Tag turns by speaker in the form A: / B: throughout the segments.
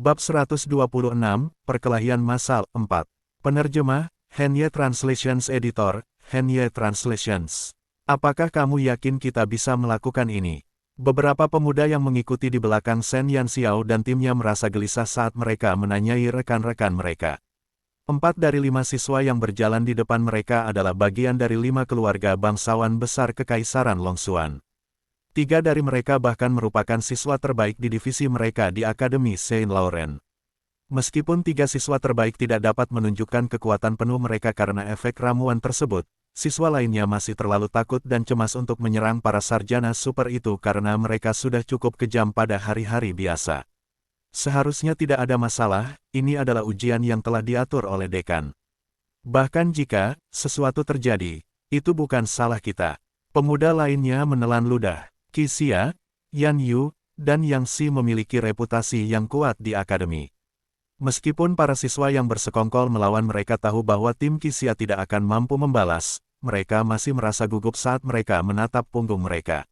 A: Bab 126, Perkelahian Massal 4. Penerjemah, Henye Translations Editor, Henye Translations. Apakah kamu yakin kita bisa melakukan ini? Beberapa pemuda yang mengikuti di belakang Shen Yanxiao dan timnya merasa gelisah saat mereka menanyai rekan-rekan mereka. 4 dari 5 siswa yang berjalan di depan mereka adalah bagian dari 5 keluarga bangsawan besar Kekaisaran Longxuan. 3 dari mereka bahkan merupakan siswa terbaik di divisi mereka di Akademi Saint Laurent. Meskipun 3 siswa terbaik tidak dapat menunjukkan kekuatan penuh mereka karena efek ramuan tersebut, siswa lainnya masih terlalu takut dan cemas untuk menyerang para sarjana super itu karena mereka sudah cukup kejam pada hari-hari biasa. Seharusnya tidak ada masalah, ini adalah ujian yang telah diatur oleh dekan. Bahkan jika sesuatu terjadi, itu bukan salah kita. Pemuda lainnya menelan ludah. Qixia, Yan Yu, dan Yang Xi memiliki reputasi yang kuat di akademi. Meskipun para siswa yang bersekongkol melawan mereka tahu bahwa tim Qixia tidak akan mampu membalas, mereka masih merasa gugup saat mereka menatap punggung mereka.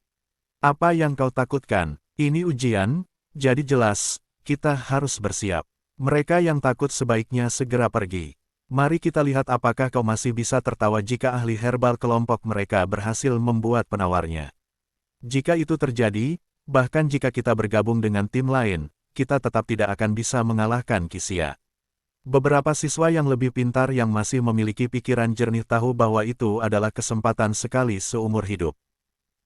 A: Apa yang kau takutkan? Ini ujian, jadi jelas, kita harus bersiap. Mereka yang takut sebaiknya segera pergi. Mari kita lihat apakah kau masih bisa tertawa jika ahli herbal kelompok mereka berhasil membuat penawarnya. Jika itu terjadi, bahkan jika kita bergabung dengan tim lain, kita tetap tidak akan bisa mengalahkan Qixia. Beberapa siswa yang lebih pintar yang masih memiliki pikiran jernih tahu bahwa itu adalah kesempatan sekali seumur hidup.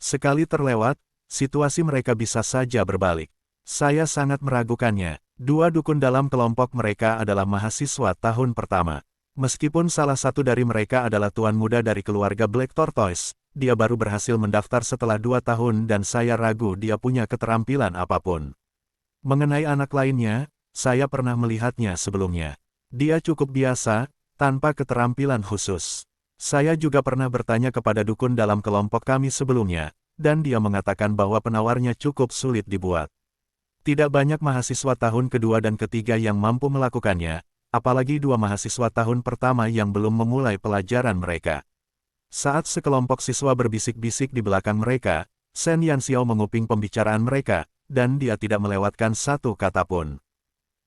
A: Sekali terlewat, situasi mereka bisa saja berbalik. Saya sangat meragukannya. 2 dukun dalam kelompok mereka adalah mahasiswa tahun pertama. Meskipun salah satu dari mereka adalah tuan muda dari keluarga Black Tortoise, dia baru berhasil mendaftar setelah 2 tahun dan saya ragu dia punya keterampilan apapun. Mengenai anak lainnya, saya pernah melihatnya sebelumnya. Dia cukup biasa, tanpa keterampilan khusus. Saya juga pernah bertanya kepada dukun dalam kelompok kami sebelumnya, dan dia mengatakan bahwa penawarnya cukup sulit dibuat. Tidak banyak mahasiswa tahun kedua dan ketiga yang mampu melakukannya, apalagi 2 mahasiswa tahun pertama yang belum memulai pelajaran mereka. Saat sekelompok siswa berbisik-bisik di belakang mereka, Shen Yanxiao menguping pembicaraan mereka, dan dia tidak melewatkan satu kata pun.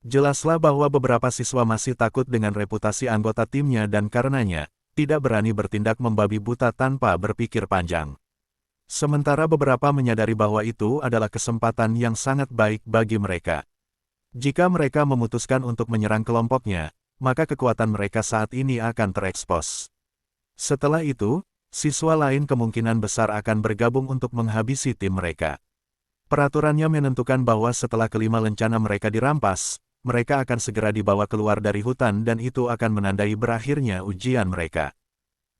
A: Jelaslah bahwa beberapa siswa masih takut dengan reputasi anggota timnya dan karenanya, tidak berani bertindak membabi buta tanpa berpikir panjang. Sementara beberapa menyadari bahwa itu adalah kesempatan yang sangat baik bagi mereka. Jika mereka memutuskan untuk menyerang kelompoknya, maka kekuatan mereka saat ini akan terekspos. Setelah itu, siswa lain kemungkinan besar akan bergabung untuk menghabisi tim mereka. Peraturannya menentukan bahwa setelah kelima lencana mereka dirampas, mereka akan segera dibawa keluar dari hutan dan itu akan menandai berakhirnya ujian mereka.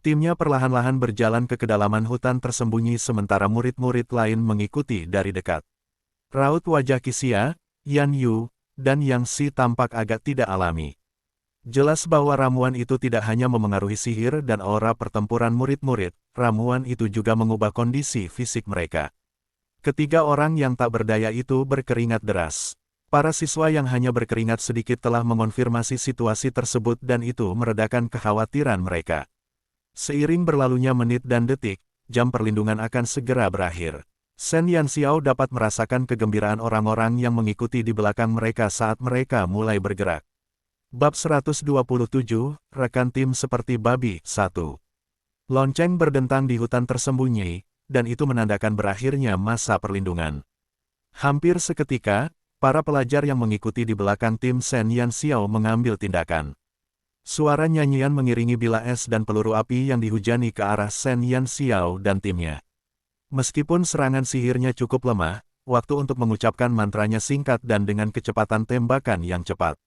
A: Timnya perlahan-lahan berjalan ke kedalaman hutan tersembunyi sementara murid-murid lain mengikuti dari dekat. Raut wajah Qixia, Yan Yu, dan Yang Xi tampak agak tidak alami. Jelas bahwa ramuan itu tidak hanya memengaruhi sihir dan aura pertempuran murid-murid, ramuan itu juga mengubah kondisi fisik mereka. Ketiga orang yang tak berdaya itu berkeringat deras. Para siswa yang hanya berkeringat sedikit telah mengonfirmasi situasi tersebut dan itu meredakan kekhawatiran mereka. Seiring berlalunya menit dan detik, jam perlindungan akan segera berakhir. Shen Yanxiao dapat merasakan kegembiraan orang-orang yang mengikuti di belakang mereka saat mereka mulai bergerak. Bab 127, Rekan Tim Seperti Babi 1. Lonceng berdentang di hutan tersembunyi, dan itu menandakan berakhirnya masa perlindungan. Hampir seketika, para pelajar yang mengikuti di belakang tim Shen Yanxiao mengambil tindakan. Suara nyanyian mengiringi bila es dan peluru api yang dihujani ke arah Shen Yanxiao dan timnya. Meskipun serangan sihirnya cukup lemah, waktu untuk mengucapkan mantranya singkat dan dengan kecepatan tembakan yang cepat.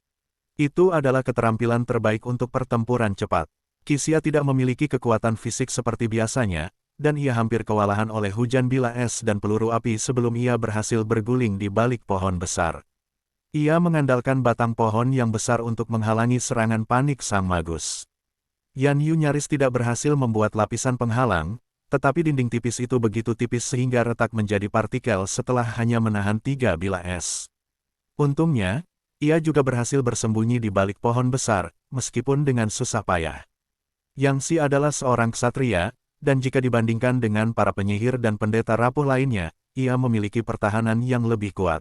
A: Itu adalah keterampilan terbaik untuk pertempuran cepat. Qixia tidak memiliki kekuatan fisik seperti biasanya, dan ia hampir kewalahan oleh hujan bila es dan peluru api sebelum ia berhasil berguling di balik pohon besar. Ia mengandalkan batang pohon yang besar untuk menghalangi serangan panik sang magus. Yan Yu nyaris tidak berhasil membuat lapisan penghalang, tetapi dinding tipis itu begitu tipis sehingga retak menjadi partikel setelah hanya menahan 3 bila es. Untungnya, ia juga berhasil bersembunyi di balik pohon besar, meskipun dengan susah payah. Yang Xi adalah seorang ksatria, dan jika dibandingkan dengan para penyihir dan pendeta rapuh lainnya, ia memiliki pertahanan yang lebih kuat.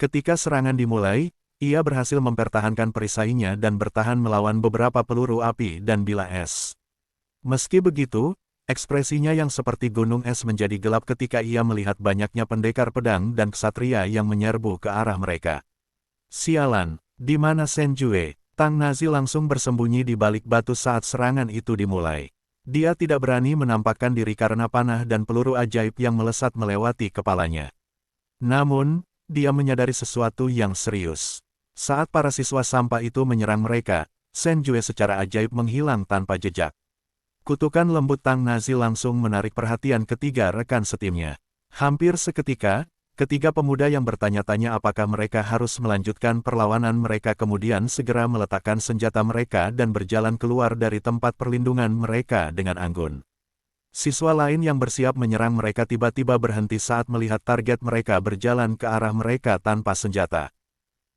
A: Ketika serangan dimulai, Ia berhasil mempertahankan perisainya dan bertahan melawan beberapa peluru api dan bilah es. Meski begitu, ekspresinya yang seperti gunung es menjadi gelap ketika ia melihat banyaknya pendekar pedang dan ksatria yang menyerbu ke arah mereka. Sialan, di mana Senjue? Tang Nazi langsung bersembunyi di balik batu saat serangan itu dimulai. Dia tidak berani menampakkan diri karena panah dan peluru ajaib yang melesat melewati kepalanya. Namun, dia menyadari sesuatu yang serius. Saat para siswa sampah itu menyerang mereka, Senjue secara ajaib menghilang tanpa jejak. Kutukan lembut Tang Nazi langsung menarik perhatian ketiga rekan setimnya. Hampir seketika, ketiga pemuda yang bertanya-tanya apakah mereka harus melanjutkan perlawanan mereka kemudian segera meletakkan senjata mereka dan berjalan keluar dari tempat perlindungan mereka dengan anggun. Siswa lain yang bersiap menyerang mereka tiba-tiba berhenti saat melihat target mereka berjalan ke arah mereka tanpa senjata.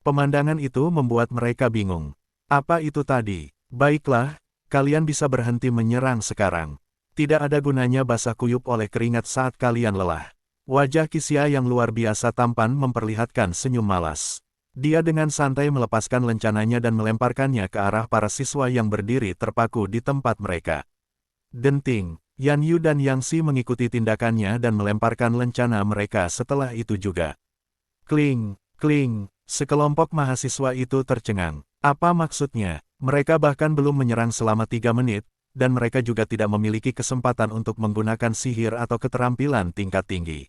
A: Pemandangan itu membuat mereka bingung. Apa itu tadi? Baiklah, kalian bisa berhenti menyerang sekarang. Tidak ada gunanya basah kuyup oleh keringat saat kalian lelah. Wajah Qixia yang luar biasa tampan memperlihatkan senyum malas. Dia dengan santai melepaskan lencananya dan melemparkannya ke arah para siswa yang berdiri terpaku di tempat mereka. Denting, Yan Yu dan Yang Xi mengikuti tindakannya dan melemparkan lencana mereka setelah itu juga. Kling, kling. Sekelompok mahasiswa itu tercengang. Apa maksudnya? Mereka bahkan belum menyerang selama 3 menit, dan mereka juga tidak memiliki kesempatan untuk menggunakan sihir atau keterampilan tingkat tinggi.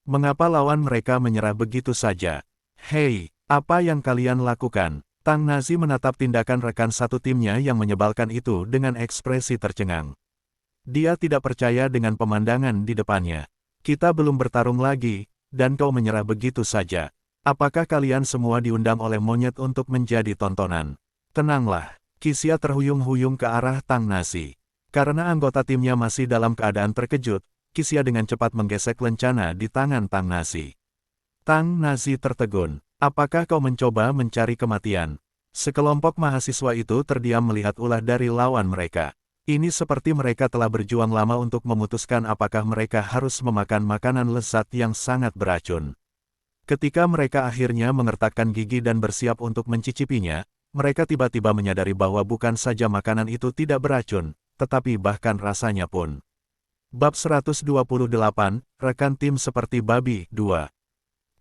A: Mengapa lawan mereka menyerah begitu saja? Hei, apa yang kalian lakukan? Tang Nazi menatap tindakan rekan satu timnya yang menyebalkan itu dengan ekspresi tercengang. Dia tidak percaya dengan pemandangan di depannya. Kita belum bertarung lagi, dan kau menyerah begitu saja. Apakah kalian semua diundang oleh monyet untuk menjadi tontonan? Tenanglah, Qixia terhuyung-huyung ke arah Tang Nazi. Karena anggota timnya masih dalam keadaan terkejut, Qixia dengan cepat menggesek lencana di tangan Tang Nazi. Tang Nazi tertegun. Apakah kau mencoba mencari kematian? Sekelompok mahasiswa itu terdiam melihat ulah dari lawan mereka. Ini seperti mereka telah berjuang lama untuk memutuskan apakah mereka harus memakan makanan lezat yang sangat beracun. Ketika mereka akhirnya mengertakkan gigi dan bersiap untuk mencicipinya, mereka tiba-tiba menyadari bahwa bukan saja makanan itu tidak beracun, tetapi bahkan rasanya pun. Bab 128, Rekan Tim Seperti Babi, 2.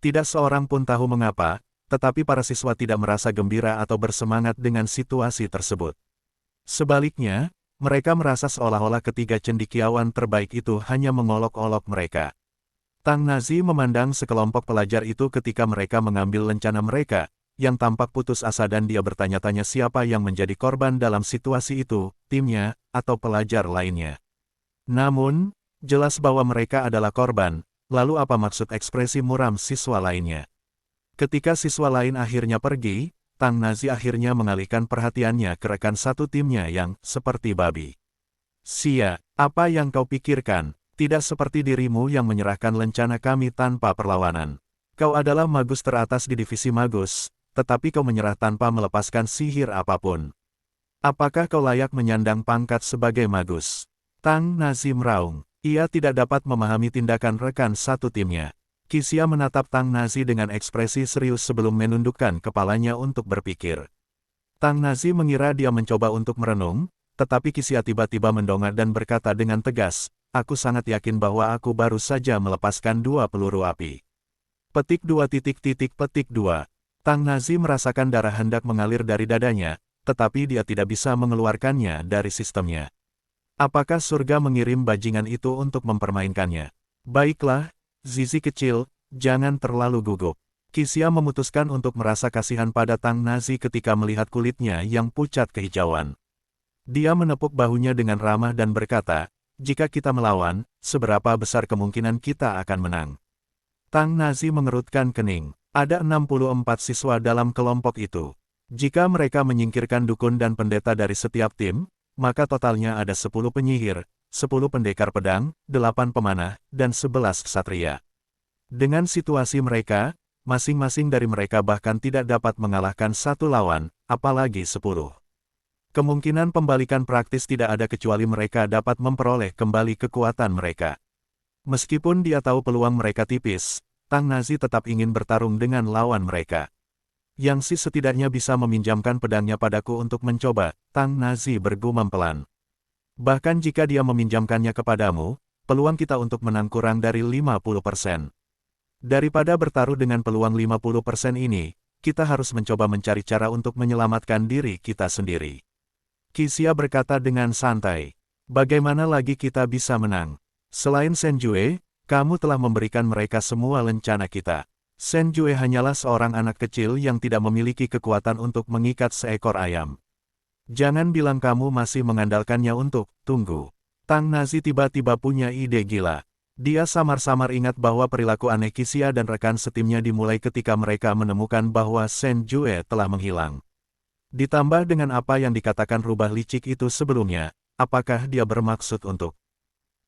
A: Tidak seorang pun tahu mengapa, tetapi para siswa tidak merasa gembira atau bersemangat dengan situasi tersebut. Sebaliknya, mereka merasa seolah-olah ketiga cendekiawan terbaik itu hanya mengolok-olok mereka. Tang Nazi memandang sekelompok pelajar itu ketika mereka mengambil lencana mereka, yang tampak putus asa dan dia bertanya-tanya siapa yang menjadi korban dalam situasi itu, timnya, atau pelajar lainnya. Namun, jelas bahwa mereka adalah korban, lalu apa maksud ekspresi muram siswa lainnya? Ketika siswa lain akhirnya pergi, Tang Nazi akhirnya mengalihkan perhatiannya ke rekan satu timnya yang seperti babi. Sia, apa yang kau pikirkan? Tidak seperti dirimu yang menyerahkan lencana kami tanpa perlawanan. Kau adalah magus teratas di divisi magus, tetapi kau menyerah tanpa melepaskan sihir apapun. Apakah kau layak menyandang pangkat sebagai magus? Tang Nazi meraung. Ia tidak dapat memahami tindakan rekan satu timnya. Qixia menatap Tang Nazi dengan ekspresi serius sebelum menundukkan kepalanya untuk berpikir. Tang Nazi mengira dia mencoba untuk merenung, tetapi Qixia tiba-tiba mendongak dan berkata dengan tegas, aku sangat yakin bahwa aku baru saja melepaskan 2 peluru api. Petik 2. Tang Nazi merasakan darah hendak mengalir dari dadanya, tetapi dia tidak bisa mengeluarkannya dari sistemnya. Apakah surga mengirim bajingan itu untuk mempermainkannya? Baiklah, Zizi kecil, jangan terlalu gugup. Qixia memutuskan untuk merasa kasihan pada Tang Nazi ketika melihat kulitnya yang pucat kehijauan. Dia menepuk bahunya dengan ramah dan berkata, jika kita melawan, seberapa besar kemungkinan kita akan menang? Tang Nazi mengerutkan kening. Ada 64 siswa dalam kelompok itu. Jika mereka menyingkirkan dukun dan pendeta dari setiap tim, maka totalnya ada 10 penyihir, 10 pendekar pedang, 8 pemanah, dan 11 ksatria. Dengan situasi mereka, masing-masing dari mereka bahkan tidak dapat mengalahkan satu lawan, apalagi 10. Kemungkinan pembalikan praktis tidak ada kecuali mereka dapat memperoleh kembali kekuatan mereka. Meskipun dia tahu peluang mereka tipis, Tang Nazi tetap ingin bertarung dengan lawan mereka. Yang Si setidaknya bisa meminjamkan pedangnya padaku untuk mencoba, Tang Nazi bergumam pelan. Bahkan jika dia meminjamkannya kepadamu, peluang kita untuk menang kurang dari 50%. Daripada bertaruh dengan peluang 50% ini, kita harus mencoba mencari cara untuk menyelamatkan diri kita sendiri. Qixia berkata dengan santai. Bagaimana lagi kita bisa menang? Selain Shen Jue, kamu telah memberikan mereka semua lencana kita. Shen Jue hanyalah seorang anak kecil yang tidak memiliki kekuatan untuk mengikat seekor ayam. Jangan bilang kamu masih mengandalkannya untuk tunggu. Tang Nazi tiba-tiba punya ide gila. Dia samar-samar ingat bahwa perilaku aneh Qixia dan rekan setimnya dimulai ketika mereka menemukan bahwa Shen Jue telah menghilang. Ditambah dengan apa yang dikatakan rubah licik itu sebelumnya, apakah dia bermaksud untuk?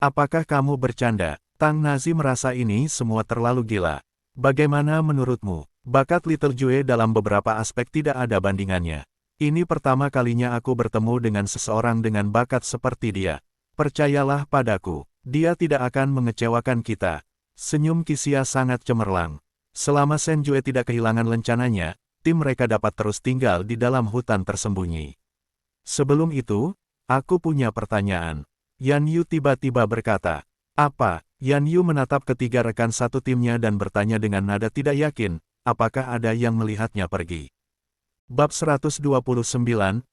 A: Apakah kamu bercanda? Tang Nazi merasa ini semua terlalu gila. Bagaimana menurutmu? Bakat Little Jue dalam beberapa aspek tidak ada bandingannya. Ini pertama kalinya aku bertemu dengan seseorang dengan bakat seperti dia. Percayalah padaku. Dia tidak akan mengecewakan kita. Senyum Qixia sangat cemerlang. Selama Shen Jue tidak kehilangan lencananya, tim mereka dapat terus tinggal di dalam hutan tersembunyi. Sebelum itu, aku punya pertanyaan. Yan Yu tiba-tiba berkata. Apa? Yan Yu menatap ketiga rekan satu timnya dan bertanya dengan nada tidak yakin, apakah ada yang melihatnya pergi. Bab 129,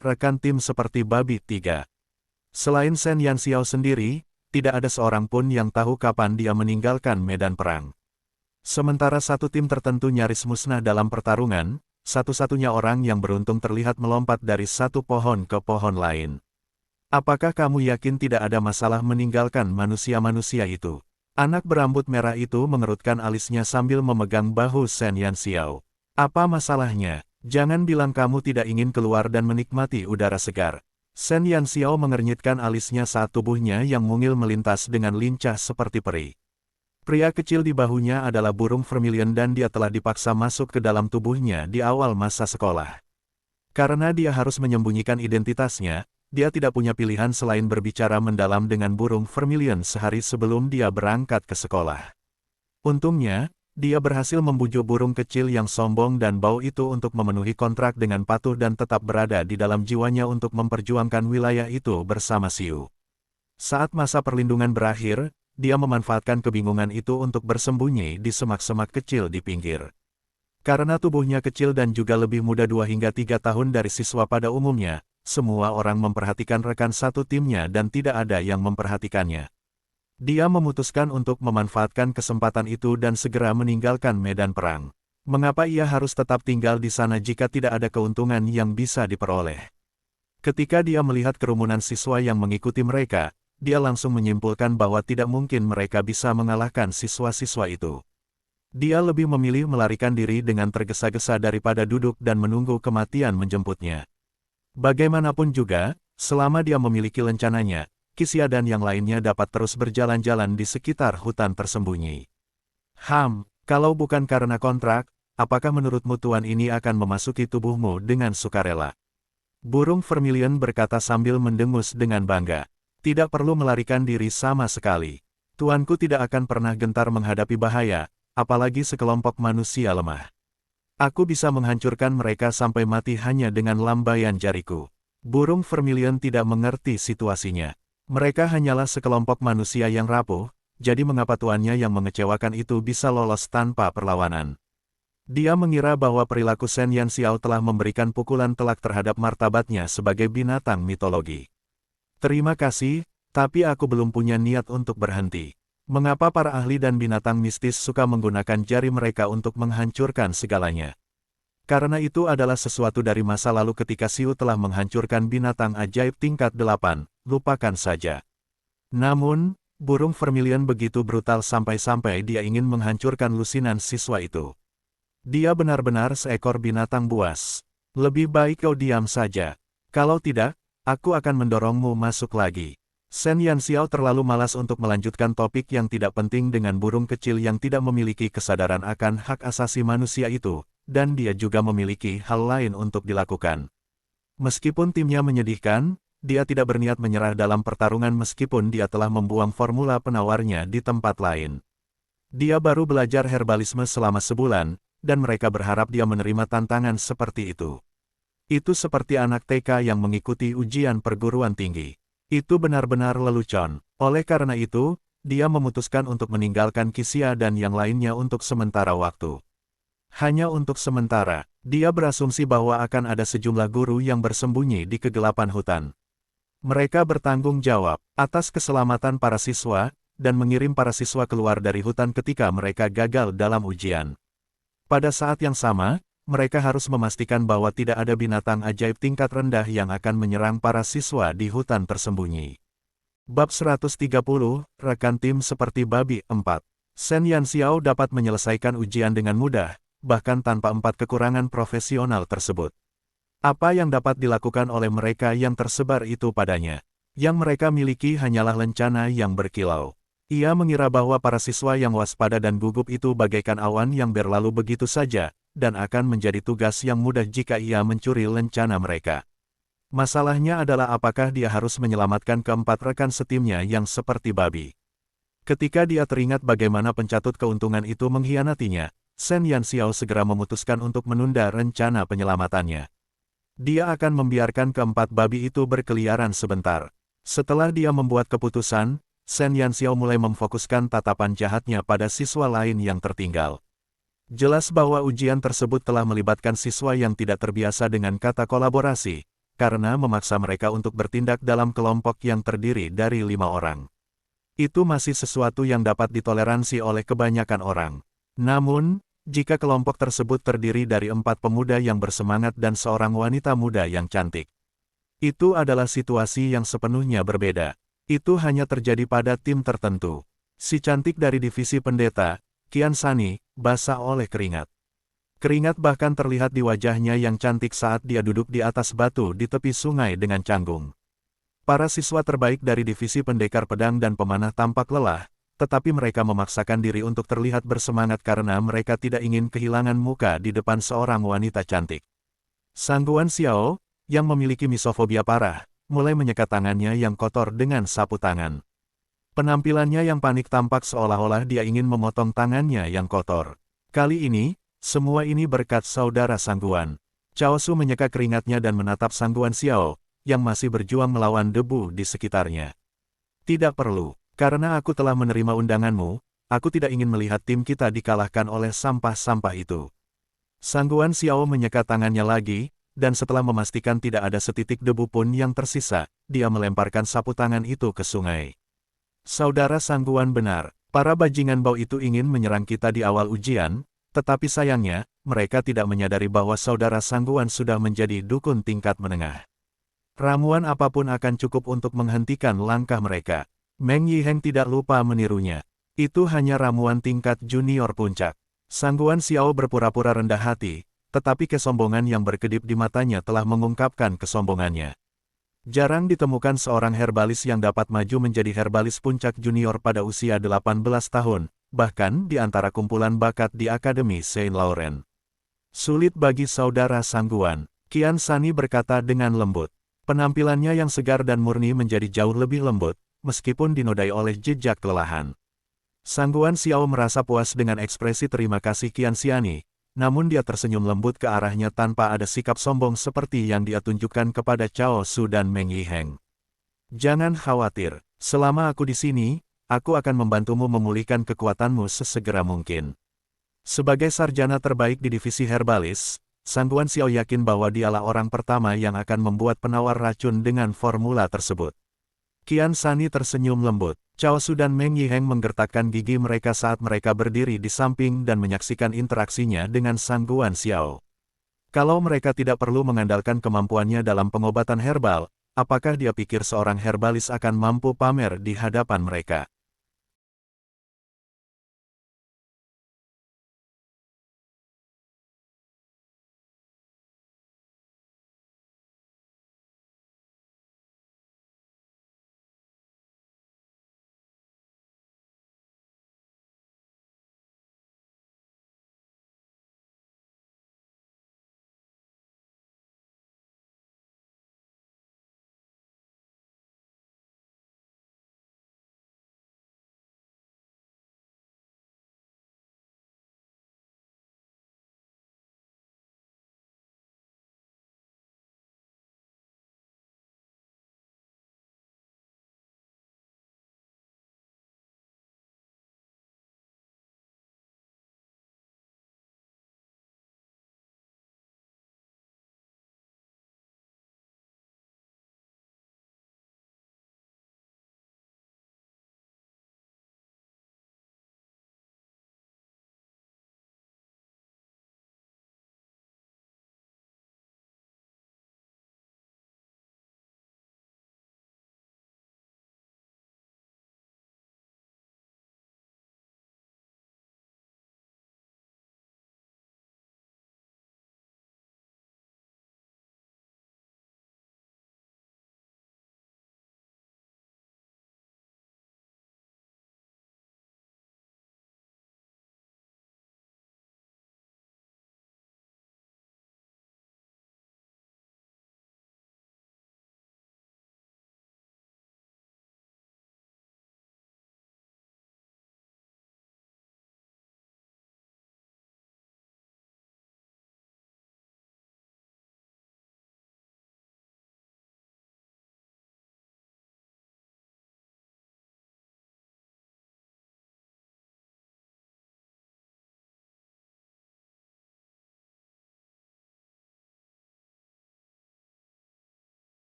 A: rekan tim seperti babi 3. Selain Shen Yanxiao sendiri, tidak ada seorang pun yang tahu kapan dia meninggalkan medan perang. Sementara satu tim tertentu nyaris musnah dalam pertarungan, satu-satunya orang yang beruntung terlihat melompat dari satu pohon ke pohon lain. Apakah kamu yakin tidak ada masalah meninggalkan manusia-manusia itu? Anak berambut merah itu mengerutkan alisnya sambil memegang bahu Shen Yanxiao. Apa masalahnya? Jangan bilang kamu tidak ingin keluar dan menikmati udara segar. Shen Yanxiao mengernyitkan alisnya saat tubuhnya yang mungil melintas dengan lincah seperti peri. Pria kecil di bahunya adalah burung vermilion dan dia telah dipaksa masuk ke dalam tubuhnya di awal masa sekolah. Karena dia harus menyembunyikan identitasnya, dia tidak punya pilihan selain berbicara mendalam dengan burung vermilion sehari sebelum dia berangkat ke sekolah. Untungnya, dia berhasil membujuk burung kecil yang sombong dan bau itu untuk memenuhi kontrak dengan patuh dan tetap berada di dalam jiwanya untuk memperjuangkan wilayah itu bersama Xiu. Saat masa perlindungan berakhir, dia memanfaatkan kebingungan itu untuk bersembunyi di semak-semak kecil di pinggir. Karena tubuhnya kecil dan juga lebih muda 2 hingga 3 tahun dari siswa pada umumnya, semua orang memperhatikan rekan satu timnya dan tidak ada yang memperhatikannya. Dia memutuskan untuk memanfaatkan kesempatan itu dan segera meninggalkan medan perang. Mengapa ia harus tetap tinggal di sana jika tidak ada keuntungan yang bisa diperoleh? Ketika dia melihat kerumunan siswa yang mengikuti mereka, dia langsung menyimpulkan bahwa tidak mungkin mereka bisa mengalahkan siswa-siswa itu. Dia lebih memilih melarikan diri dengan tergesa-gesa daripada duduk dan menunggu kematian menjemputnya. Bagaimanapun juga, selama dia memiliki lencananya, Qixia dan yang lainnya dapat terus berjalan-jalan di sekitar hutan tersembunyi. Kalau bukan karena kontrak, apakah menurutmu tuan ini akan memasuki tubuhmu dengan sukarela? Burung vermilion berkata sambil mendengus dengan bangga. Tidak perlu melarikan diri sama sekali. Tuanku tidak akan pernah gentar menghadapi bahaya, apalagi sekelompok manusia lemah. Aku bisa menghancurkan mereka sampai mati hanya dengan lambaian jariku. Burung vermilion tidak mengerti situasinya. Mereka hanyalah sekelompok manusia yang rapuh, jadi mengapa tuannya yang mengecewakan itu bisa lolos tanpa perlawanan? Dia mengira bahwa perilaku Shen Yanxiao telah memberikan pukulan telak terhadap martabatnya sebagai binatang mitologi. Terima kasih, tapi aku belum punya niat untuk berhenti. Mengapa para ahli dan binatang mistis suka menggunakan jari mereka untuk menghancurkan segalanya? Karena itu adalah sesuatu dari masa lalu ketika Xiu telah menghancurkan binatang ajaib tingkat 8, lupakan saja. Namun, burung vermilion begitu brutal sampai-sampai dia ingin menghancurkan lusinan siswa itu. Dia benar-benar seekor binatang buas. Lebih baik kau diam saja. Kalau tidak, aku akan mendorongmu masuk lagi. Shen Yanxiao terlalu malas untuk melanjutkan topik yang tidak penting dengan burung kecil yang tidak memiliki kesadaran akan hak asasi manusia itu, dan dia juga memiliki hal lain untuk dilakukan. Meskipun timnya menyedihkan, dia tidak berniat menyerah dalam pertarungan meskipun dia telah membuang formula penawarnya di tempat lain. Dia baru belajar herbalisme selama sebulan, dan mereka berharap dia menerima tantangan seperti itu. Itu seperti anak TK yang mengikuti ujian perguruan tinggi. Itu benar-benar lelucon. Oleh karena itu, dia memutuskan untuk meninggalkan Qixia dan yang lainnya untuk sementara waktu. Hanya untuk sementara, dia berasumsi bahwa akan ada sejumlah guru yang bersembunyi di kegelapan hutan. Mereka bertanggung jawab atas keselamatan para siswa, dan mengirim para siswa keluar dari hutan ketika mereka gagal dalam ujian. Pada saat yang sama, mereka harus memastikan bahwa tidak ada binatang ajaib tingkat rendah yang akan menyerang para siswa di hutan tersembunyi. Bab 130, Rekan Tim Seperti Babi 4. Shen Yanxiao dapat menyelesaikan ujian dengan mudah, bahkan tanpa 4 kekurangan profesional tersebut. Apa yang dapat dilakukan oleh mereka yang tersebar itu padanya? Yang mereka miliki hanyalah lencana yang berkilau. Ia mengira bahwa para siswa yang waspada dan gugup itu bagaikan awan yang berlalu begitu saja, dan akan menjadi tugas yang mudah jika ia mencuri lencana mereka. Masalahnya adalah apakah dia harus menyelamatkan keempat rekan setimnya yang seperti babi. Ketika dia teringat bagaimana pencatut keuntungan itu mengkhianatinya, Shen Yanxiao segera memutuskan untuk menunda rencana penyelamatannya. Dia akan membiarkan keempat babi itu berkeliaran sebentar. Setelah dia membuat keputusan, Shen Yanxiao mulai memfokuskan tatapan jahatnya pada siswa lain yang tertinggal. Jelas bahwa ujian tersebut telah melibatkan siswa yang tidak terbiasa dengan kata kolaborasi, karena memaksa mereka untuk bertindak dalam kelompok yang terdiri dari 5 orang. Itu masih sesuatu yang dapat ditoleransi oleh kebanyakan orang. Namun, jika kelompok tersebut terdiri dari 4 pemuda yang bersemangat dan seorang wanita muda yang cantik, itu adalah situasi yang sepenuhnya berbeda. Itu hanya terjadi pada tim tertentu. Si cantik dari divisi pendeta, Qian Sani, basah oleh keringat. Keringat bahkan terlihat di wajahnya yang cantik saat dia duduk di atas batu di tepi sungai dengan canggung. Para siswa terbaik dari divisi pendekar pedang dan pemanah tampak lelah, tetapi mereka memaksakan diri untuk terlihat bersemangat karena mereka tidak ingin kehilangan muka di depan seorang wanita cantik. Sang Guanxiao, yang memiliki misofobia parah, mulai menyekat tangannya yang kotor dengan sapu tangan. Penampilannya yang panik tampak seolah-olah dia ingin memotong tangannya yang kotor. Kali ini, semua ini berkat saudara Sangguan. Cao Su menyeka keringatnya dan menatap Sang Guanxiao, yang masih berjuang melawan debu di sekitarnya. Tidak perlu, karena aku telah menerima undanganmu, aku tidak ingin melihat tim kita dikalahkan oleh sampah-sampah itu. Sang Guanxiao menyeka tangannya lagi, dan setelah memastikan tidak ada setitik debu pun yang tersisa, dia melemparkan sapu tangan itu ke sungai. Saudara Sangguan benar, para bajingan bau itu ingin menyerang kita di awal ujian, tetapi sayangnya, mereka tidak menyadari bahwa saudara Sangguan sudah menjadi dukun tingkat menengah. Ramuan apapun akan cukup untuk menghentikan langkah mereka. Meng Yiheng tidak lupa menirunya. Itu hanya ramuan tingkat junior puncak. Sang Guanxiao berpura-pura rendah hati, tetapi kesombongan yang berkedip di matanya telah mengungkapkan kesombongannya. Jarang ditemukan seorang herbalis yang dapat maju menjadi herbalis puncak junior pada usia 18 tahun. Bahkan di antara kumpulan bakat di Akademi Saint Laurent. Sulit bagi saudara Sangguan, Qian Sani berkata dengan lembut. Penampilannya yang segar dan murni menjadi jauh lebih lembut, meskipun dinodai oleh jejak kelelahan. Sang Guanxiao merasa puas dengan ekspresi terima kasih Qian Sani, namun dia tersenyum lembut ke arahnya tanpa ada sikap sombong seperti yang dia tunjukkan kepada Cao Su dan Meng Yiheng. Jangan khawatir, selama aku di sini, aku akan membantumu memulihkan kekuatanmu sesegera mungkin. Sebagai sarjana terbaik di divisi herbalis, Sang Guanxiao yakin bahwa dialah orang pertama yang akan membuat penawar racun dengan formula tersebut. Qian Sani tersenyum lembut. Cao Su dan Meng Yiheng menggertakkan gigi mereka saat mereka berdiri di samping dan menyaksikan interaksinya dengan Sang Guanxiao. Kalau mereka tidak perlu mengandalkan kemampuannya dalam pengobatan herbal, apakah dia pikir seorang herbalis akan mampu pamer di hadapan mereka?